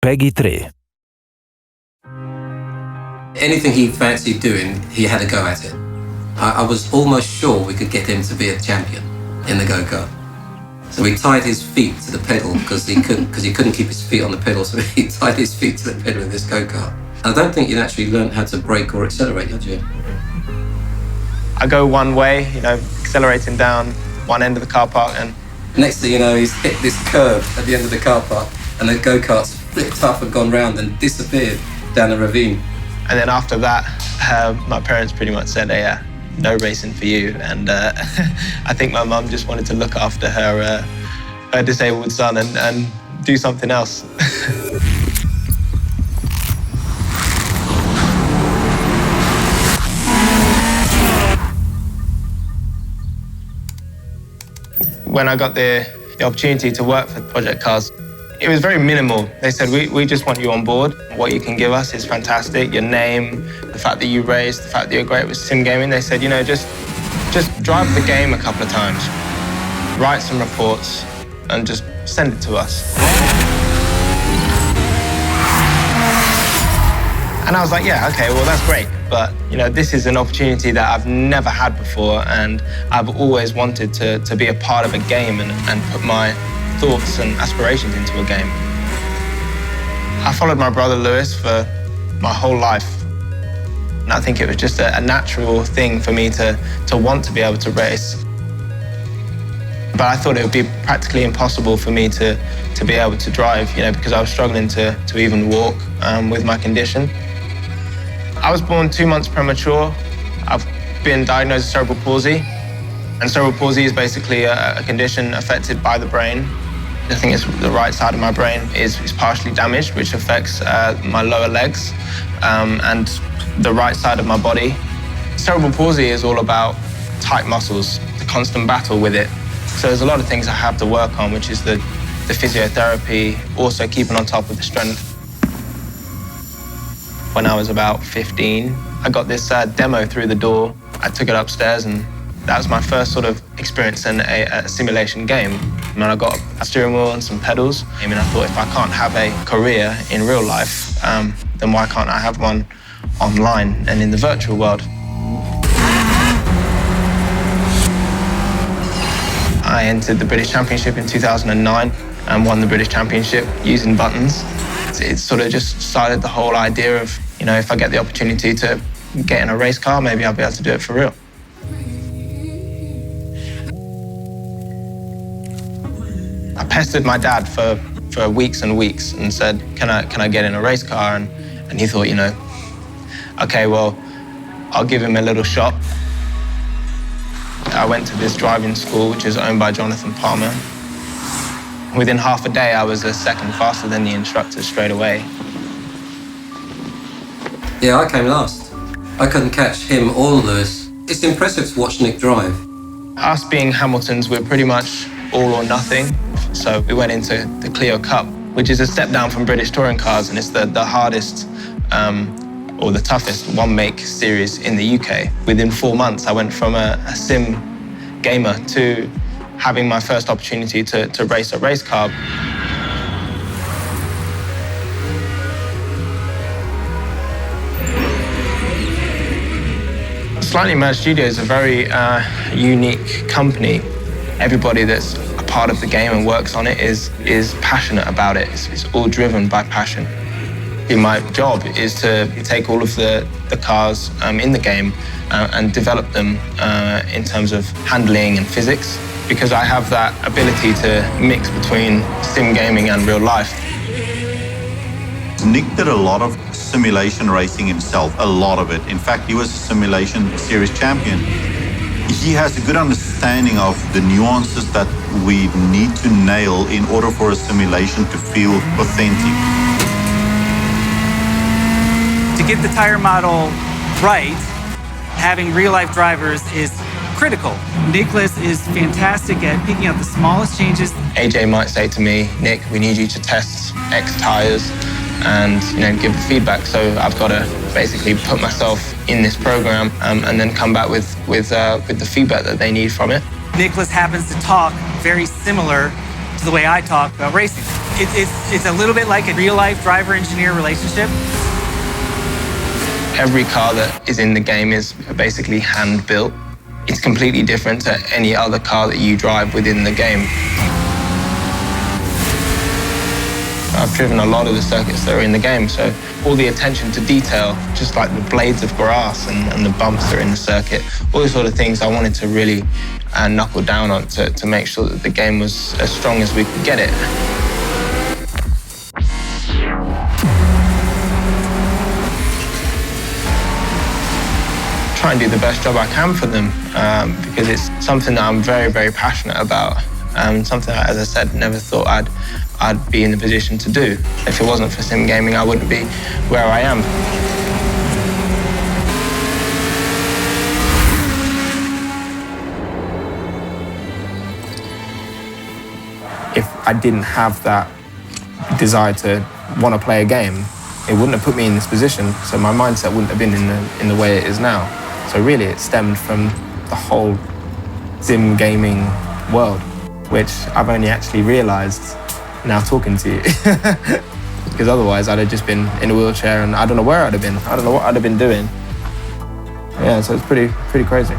Peggy 3. Anything he fancied doing, he had a go at it. I was almost sure we could get him to be a champion in the go-kart. So we tied his feet to the pedal because he couldn't keep his feet on the pedal, so he tied his feet to the pedal in this go-kart. I don't think you'd actually learned how to brake or accelerate, had you? I go one way, accelerating down one end of the car park, and next thing you know, he's hit this curve at the end of the car park and the go-kart's flipped up and gone round and disappeared down a ravine. And then after that, my parents pretty much said, hey, no racing for you. And I think my mum just wanted to look after her disabled son and do something else. When I got the opportunity to work for Project Cars, it was very minimal. They said, we just want you on board. What you can give us is fantastic. Your name, the fact that you race, the fact that you're great with sim gaming. They said, just drive the game a couple of times, write some reports, and just send it to us. And I was like, yeah, okay, well, that's great. But, this is an opportunity that I've never had before, and I've always wanted to be a part of a game and put my thoughts and aspirations into a game. I followed my brother Lewis for my whole life. And I think it was just a natural thing for me to want to be able to race. But I thought it would be practically impossible for me to be able to drive, because I was struggling to even walk with my condition. I was born 2 months premature. I've been diagnosed with cerebral palsy. And cerebral palsy is basically a condition affected by the brain. I think it's the right side of my brain is partially damaged, which affects my lower legs and the right side of my body. Cerebral palsy is all about tight muscles, the constant battle with it. So there's a lot of things I have to work on, which is the physiotherapy, also keeping on top of the strength. When I was about 15, I got this demo through the door. I took it upstairs, and that was my first sort of experience in a simulation game. And I got a steering wheel and some pedals. I thought, if I can't have a career in real life, then why can't I have one online and in the virtual world? I entered the British Championship in 2009 and won the British Championship using buttons. It sort of just started the whole idea of, if I get the opportunity to get in a race car, maybe I'll be able to do it for real. I pestered my dad for weeks and weeks and said, can I get in a race car? And he thought, okay, well, I'll give him a little shot. I went to this driving school, which is owned by Jonathan Palmer. Within half a day, I was a second faster than the instructor straight away. Yeah, I came last. I couldn't catch him or Lewis. It's impressive to watch Nick drive. Us being Hamiltons, we're pretty much all or nothing. So we went into the Clio Cup, which is a step down from British touring cars, and it's the hardest or the toughest one-make series in the UK. Within 4 months, I went from a sim gamer to having my first opportunity to race a race car. Slightly Merged Studio is a very unique company. Everybody that's a part of the game and works on it is passionate about it. It's all driven by passion. My job is to take all of the cars in the game and develop them in terms of handling and physics, because I have that ability to mix between sim gaming and real life. Nick did a lot of simulation racing himself, a lot of it. In fact, he was a simulation series champion. He has a good understanding of the nuances that we need to nail in order for a simulation to feel authentic. To get the tire model right, having real-life drivers is critical. Nicolas is fantastic at picking out the smallest changes. AJ might say to me, Nick, we need you to test X tires and give feedback. So I've got to basically put myself in this program and then come back with the feedback that they need from it. Nicolas happens to talk very similar to the way I talk about racing. It's a little bit like a real-life driver-engineer relationship. Every car that is in the game is basically hand-built. It's completely different to any other car that you drive within the game. I've driven a lot of the circuits that are in the game, so all the attention to detail, just like the blades of grass and the bumps that are in the circuit, all these sort of things I wanted to really knuckle down on to make sure that the game was as strong as we could get it. Try and do the best job I can for them because it's something that I'm very, very passionate about. Something that, as I said, never thought I'd be in the position to do. If it wasn't for sim gaming, I wouldn't be where I am. If I didn't have that desire to want to play a game, it wouldn't have put me in this position, so my mindset wouldn't have been in the way it is now. So really, it stemmed from the whole sim gaming world, which I've only actually realised now talking to you. Because otherwise, I'd have just been in a wheelchair and I don't know where I'd have been. I don't know what I'd have been doing. Yeah, so it's pretty crazy.